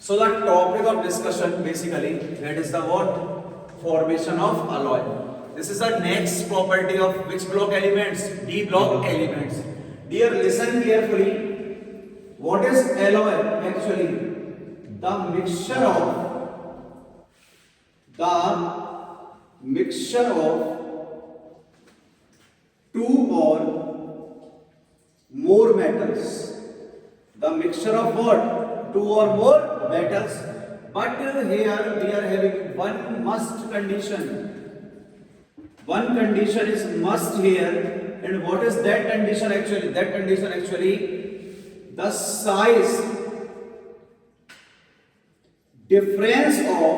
So the topic of discussion basically that is the what? Formation of alloy. This is the next property of which block elements? D block elements. Dear, listen carefully. What is alloy actually? The mixture of two or more metals. The mixture of what? Two or more metals. But here we are having one must condition. One condition is must here. And what is that condition actually? That condition actually, the size difference of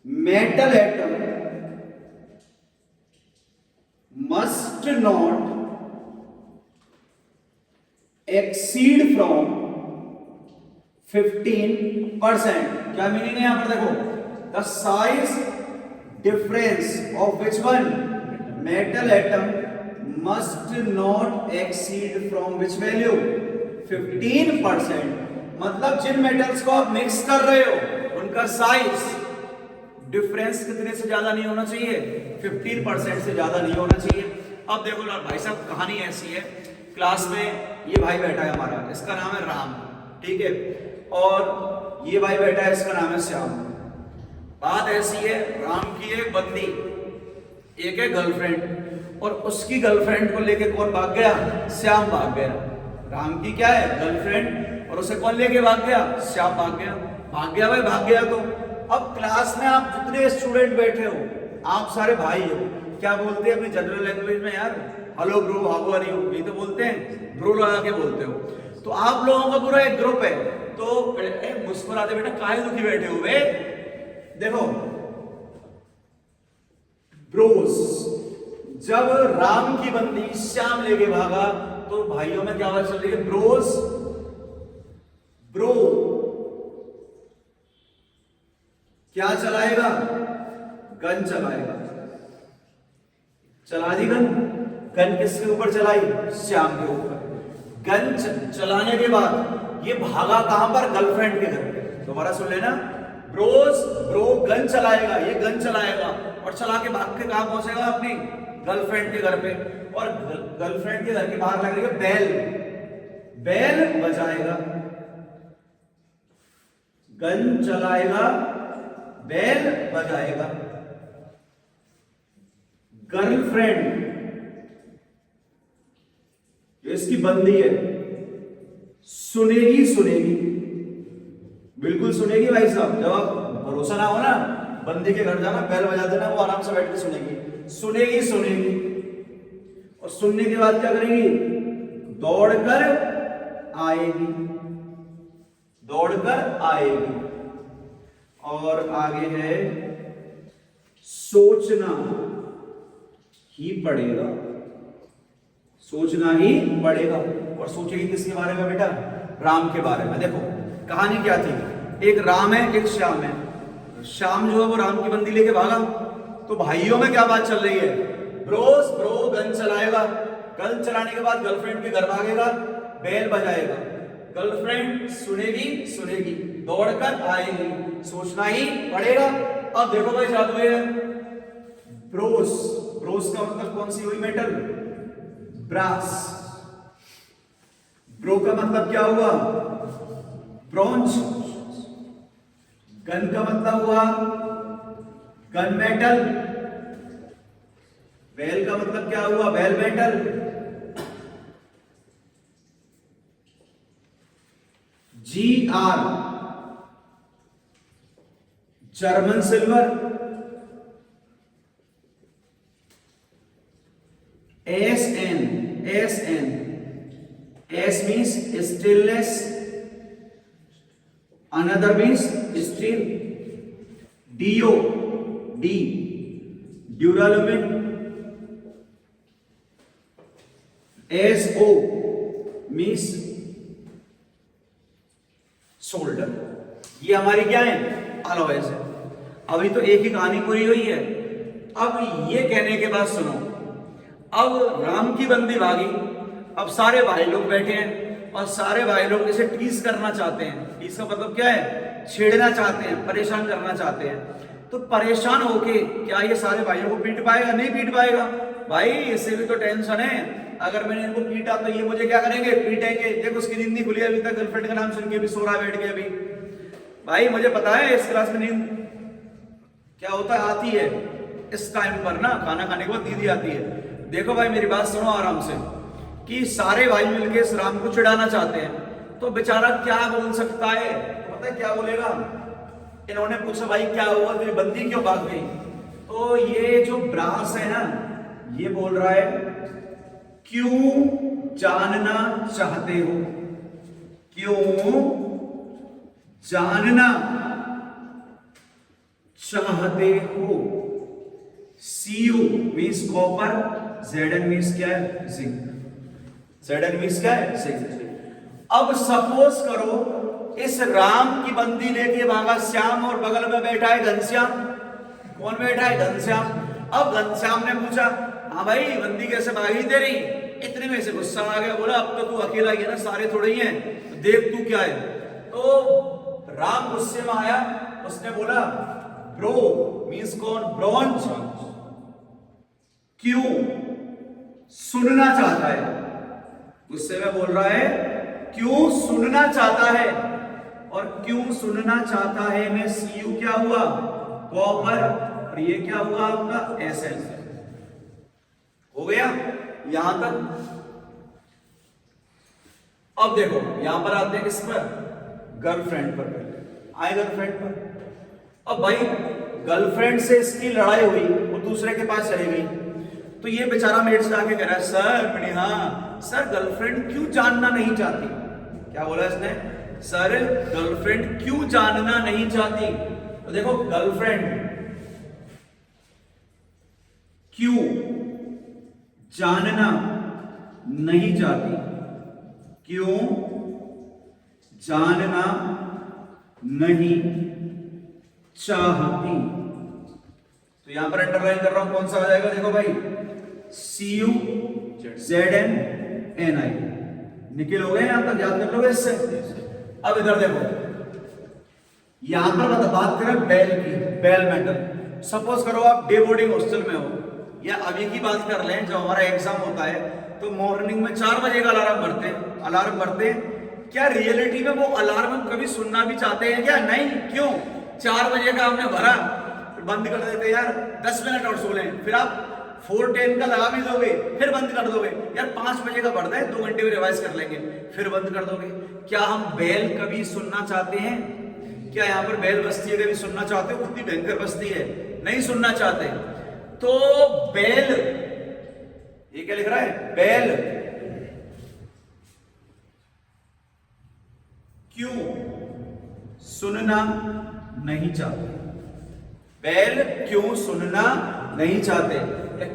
metal atom must not exceed from 15%. क्या meaning है यहां पर देखो, the size difference of which one? Metal atom must not exceed from which value? 15%. मतलब जिन metals को आप mix कर रहे हो उनका साइज डिफरेंस कितने से ज्यादा नहीं होना चाहिए? 15% से ज्यादा नहीं होना चाहिए। अब देखो ना भाई साहब, कहानी ऐसी है, क्लास में ये भाई बैठा है हमारा, इसका नाम है राम, ठीक है, और ये भाई बैठा है, इसका नाम है श्याम। बात ऐसी है, राम की एक बंदी, एक है गर्लफ्रेंड, और उसकी गर्लफ्रेंड को लेके कौन भाग गया? श्याम भाग गया। राम की क्या है? गर्लफ्रेंड, और उसे कौन लेके भाग गया? श्याम भाग गया। भाग गया भाई, भाग गया। तो अब क्लास में आप जितने स्टूडेंट बैठे हो, आप सारे भाई हो, क्या बोलते हैं अपनी जनरल लैंग्वेज में यार? Hello bro, how are you, ये तो बोलते हैं, ब्रो लगा के बोलते हो। तो आप लोगों का पूरा एक ग्रुप है, तो मुस्कुराते बेटा काहे दुखी बैठे हुए? देखो ब्रोस, जब राम की बंदी श्याम लेके भागा तो भाइयों में क्या आवाज चल रही है? ब्रोस, ब्रो क्या चलाएगा? गन चलाएगा। चला दी गन। गन किसके ऊपर चलाई? श्याम के ऊपर। गन चलाने के बाद ये भागा कहां पर? गर्लफ्रेंड के घर पे। दोबारा सुन लेना, ब्रो गन चलाएगा, ये गन चलाएगा और चला के भाग के कहां पहुंचेगा? अपनी गर्लफ्रेंड के घर पे। और गर्लफ्रेंड के घर के बाहर लग रही है बेल, बेल बजाएगा। गन चलाएगा, बेल बजाएगा। गर्लफ्रेंड जो इसकी बंदी है सुनेगी, बिल्कुल सुनेगी भाई साहब। जब आप भरोसा ना हो ना, बंदी के घर जाना, बेल बजा देना, वो आराम से बैठ के सुनेगी। और सुनने के बाद क्या करेगी? दौड़कर आएगी। और आगे है सोचना ही पड़ेगा। और सोचेगी किसके बारे में बेटा? राम के बारे में। देखो कहानी क्या थी, एक राम है, एक श्याम है। श्याम जो है वो राम की बंदी लेके भागा, तो भाइयों में क्या बात चल रही है? ब्रो गन चलाएगा। गन चलाने के बाद गर्लफ्रेंड के घर भागेगा, बेल बजाएगा। गर्लफ्रेंड सुनेगी, दौड़कर आएगी, सोचना ही पड़ेगा। अब देखो भाई जादू है, ब्रोस का मतलब कौन सी हुई मेटल? ब्रास। ब्रो का मतलब क्या हुआ? ब्रॉन्ज। गन का मतलब हुआ गन मेटल। बेल का मतलब क्या हुआ? Bell metal. GR German silver. SN S means stainless, another means steel. DO duralumin. SO means solder. ये हमारी क्या है? अलॉयज है। अभी तो एक ही कहानी पूरी हुई है। अब ये कहने के बाद सुनो, अब राम की बंदी भागी, अब सारे भाई लोग बैठे हैं और सारे भाई लोग इसे टीज करना चाहते हैं। टीज का मतलब क्या है? छेड़ना चाहते हैं, परेशान करना चाहते हैं। तो परेशान होके क्या ये सारे भाइयों को पीट पाएगा? नहीं पीट पाएगा। भाई इससे भी तो टेंशन है, अगर मैंने इनको पीटा तो ये मुझे क्या करेंगे? पीटेंगे। देखो उसकी नींद नहीं खुली अभी तक, गर्लफ्रेंड का नाम सुन के भी सो रहा बैठ के अभी। भाई मुझे पता है इस क्लास में नींद क्या होता है, आती है इस टाइम पर ना, खाना खाने के बाद नींद आती है। देखो भाई मेरी बात सुनो आराम से, कि सारे भाई मिलके इस राम को चिढ़ाना चाहते हैं, तो बेचारा क्या बोल सकता है? तो पता है क्या बोलेगा? इन्होंने पूछा भाई क्या हुआ, तेरी बंदी क्यों भाग गई? तो ये जो ब्रास है ना, ये बोल रहा है क्यों जानना चाहते हो? क्यों जानना चाहते हो? Cu means copper, Zn means क्या है? जिंक। Zn मीन्स क्या है? जिंक। अब सपोज करो इस राम की बंदी लेके भागा श्याम और बगल में बैठा है घनश्याम। कौन बैठा है? घनश्याम। अब घनश्याम ने पूछा हाँ भाई बंदी कैसे भागी तेरी? इतने में से गुस्सा आ गया, बोला अब तो तू अकेला ही है ना, सारे थोड़े ही हैं, तो देख तू क्या है। तो राम गुस्से में आया, उसने बोला ब्रो मीन्स कौन? ब्रॉन्ज। क्यों सुनना चाहता है? गुस्से में बोल रहा है क्यों सुनना चाहता है। और क्यों सुनना चाहता है में Cu क्या हुआ? कॉपर। और ये क्या हुआ आपका? Sn। हो गया यहां तक। अब देखो यहां पर आते हैं किस पर? गर्लफ्रेंड पर। आए गर्लफ्रेंड पर। अब भाई गर्लफ्रेंड से इसकी लड़ाई हुई, वो दूसरे के पास चली गई, तो ये बेचारा मेरे से आके कह रहा है सर मैंने, हाँ सर गर्लफ्रेंड क्यों जानना नहीं चाहती? क्या बोला इसने? सर गर्लफ्रेंड क्यों जानना नहीं चाहती? तो देखो गर्लफ्रेंड क्यों जानना नहीं चाहती, क्यों जानना नहीं चाहती। तो यहां पर अंडरलाइन कर रहा हूं, कौन सा आ जाएगा? देखो भाई Cu Zn Ni। निकल हो गए यहां तक, याद कर लोगे इससे। अब इधर देखो, यहां पर बात करें बेल की, बेल मेटल। सपोज करो आप डे बोर्डिंग हॉस्टल में हो, या अभी की बात कर लें जब हमारा एग्जाम होता है तो मॉर्निंग में 4 बजे का अलार्म भरते हैं। क्या रियलिटी में वो अलार्म हम कभी सुनना भी चाहते हैं क्या? नहीं। क्यों? 4 बजे का हमने भरा, फिर बंद कर देते यार 10 मिनट और सो लें, फिर आप 4:10 का लगा भी दोगे, फिर बंद कर दोगे यार 5 बजे का भरता है 2 घंटे में रिवाइज कर लेंगे, फिर बंद कर दोगे। क्या हम बेल कभी सुनना चाहते हैं? क्या यहाँ पर बेल बजती है कभी सुनना चाहते हो? कितनी भयंकर बजती है, नहीं सुनना चाहते। तो बेल, ये क्या लिख रहा है? बेल क्यों सुनना नहीं चाहते? बेल क्यों सुनना नहीं चाहते?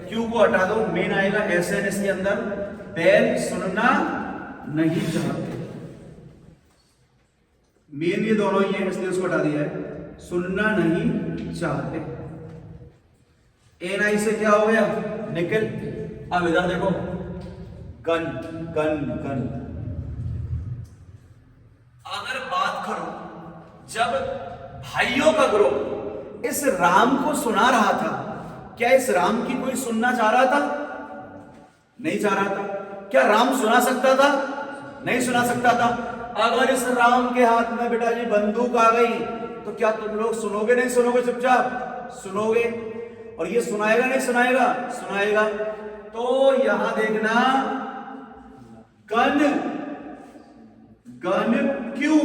क्यों को हटा दो, मेन आएगा Sn इसके अंदर। बेल सुनना नहीं चाहते, मेन ये दोनों ही है इसलिए उसको हटा दिया है। सुनना नहीं चाहते। Ni से क्या हो गया? निकल। अब इधर देखो गन गन गन। अगर बात करो जब भाइयों का ग्रुप इस राम को सुना रहा था, क्या इस राम की कोई सुनना चाह रहा था? नहीं चाह रहा था। क्या राम सुना सकता था? नहीं सुना सकता था। अगर इस राम के हाथ में बेटा जी बंदूक आ गई तो क्या तुम लोग सुनोगे? नहीं सुनोगे? चुपचाप सुनोगे। और ये सुनाएगा नहीं सुनाएगा? सुनाएगा। तो यहां देखना गन, गन क्यों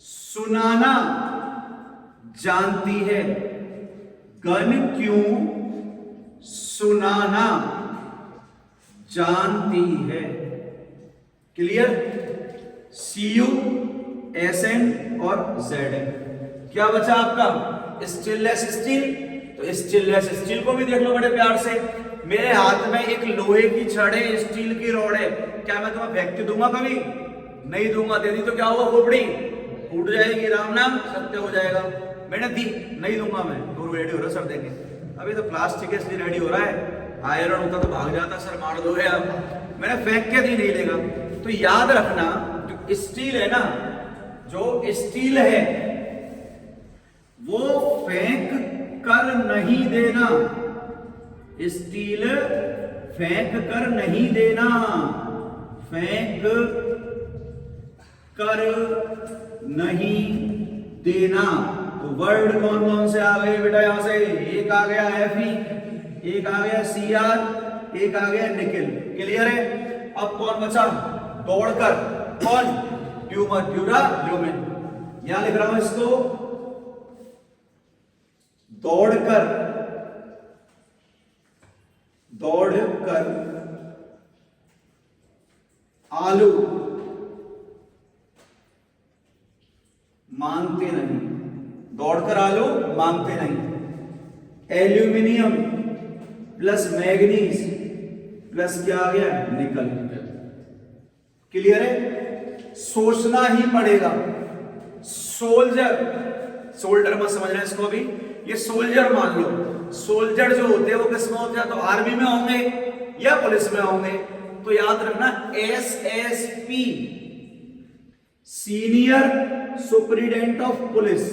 सुनाना जानती है? गन क्यों सुनाना जानती है? क्लियर? Cu Sn और Zn। क्या बचा आपका? Stainless steel. तो स्टेनलेस स्टील को भी देख लो बड़े प्यार से। मेरे हाथ में एक लोहे की छड़ है, स्टील की रॉड है, क्या मैं तुम्हें फेंक के दूंगा? कभी नहीं दूंगा। दे दी तो क्या हुआ? खोपड़ी फूट जाएगी, राम नाम सत्य हो जाएगा। मैंने दी, नहीं दूंगा मैं। तो रेडी हो रहा, सब देंगे। अभी तो प्लास्टिक है इसलिए रेडी हो रहा है, आयरन होता तो भाग जाता, सर मार दोगे आप, मैंने फेंक के दी, नहीं लेगा। तो याद रखना जो स्टील है ना, जो स्टील है वो फेंक कर नहीं देना, स्टील फेंक कर नहीं देना, फेंक कर नहीं देना। तो वर्ड कौन कौन से आ गए बेटा यहां से? एक आ गया Fe, एक आ गया Cr, एक आ गया निकल। क्लियर है? अब कौन बचा? दौड़कर। कौन? ट्यूमर, ड्यूराल्यूमिन। यहां लिख रहा हूं इसको, दौड़कर, दौड़कर आलू मांगते नहीं, दौड़कर आलू मांगते नहीं। एल्यूमिनियम प्लस मैग्नीज प्लस क्या आ गया? निकल। क्लियर है? सोचना ही पड़ेगा। सोल्जर, सोल्डर मत समझना इसको अभी, ये सोल्जर मान लो। सोल्जर जो होते हैं वो किस में होते हैं? तो आर्मी में होंगे या पुलिस में होंगे। तो याद रखना SSP, senior superintendent of police.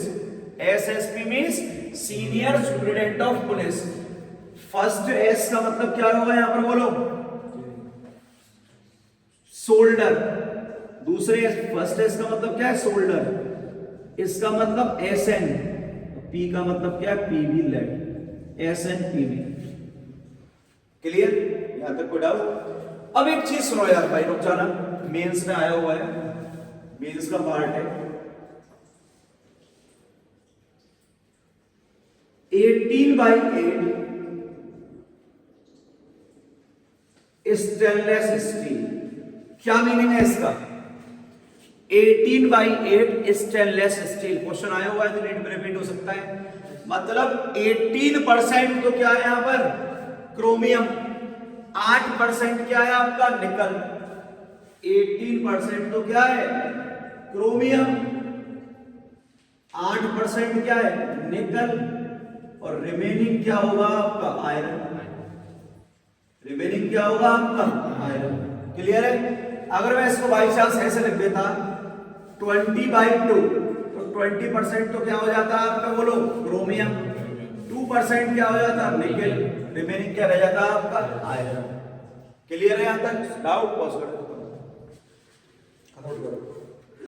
SSP means senior superintendent of police. First S का मतलब क्या होगा यहां पर बोलो? शोल्डर। दूसरे फर्स्ट S का मतलब क्या है? शोल्डर। इसका मतलब SN। P का मतलब क्या है? PV late. SNPV। क्लियर? यहां तक कोई डाउट? अब एक चीज सुनो यार भाई, रुक जाना, मेंस में आया हुआ है, मेंस का पार्ट है। 18/8 स्टेनलेस स्टील, क्या मीनिंग है इसका? 18/8 स्टेनलेस स्टील। क्वेश्चन आया हुआ है तो नेट में रिपीट हो सकता है। मतलब 18% तो क्या है यहां पर? क्रोमियम। 8% क्या है आपका? निकल। 18% तो क्या है? क्रोमियम। 8% क्या है? निकल। और रिमेनिंग क्या होगा आपका? आयरन। रिमेनिंग क्या होगा आपका? आयरन। क्लियर है? अगर मैं इसको बाई चांस ऐसे लिख देता 20/2, तो 20% तो क्या हो जाता है आपका? बोलो, क्रोमियम। 2% क्या हो जाता? निकल। रिमेनिंग क्या रह जाता आपका? आयरन। क्लियर है यहां तक? डाउट पॉज करो।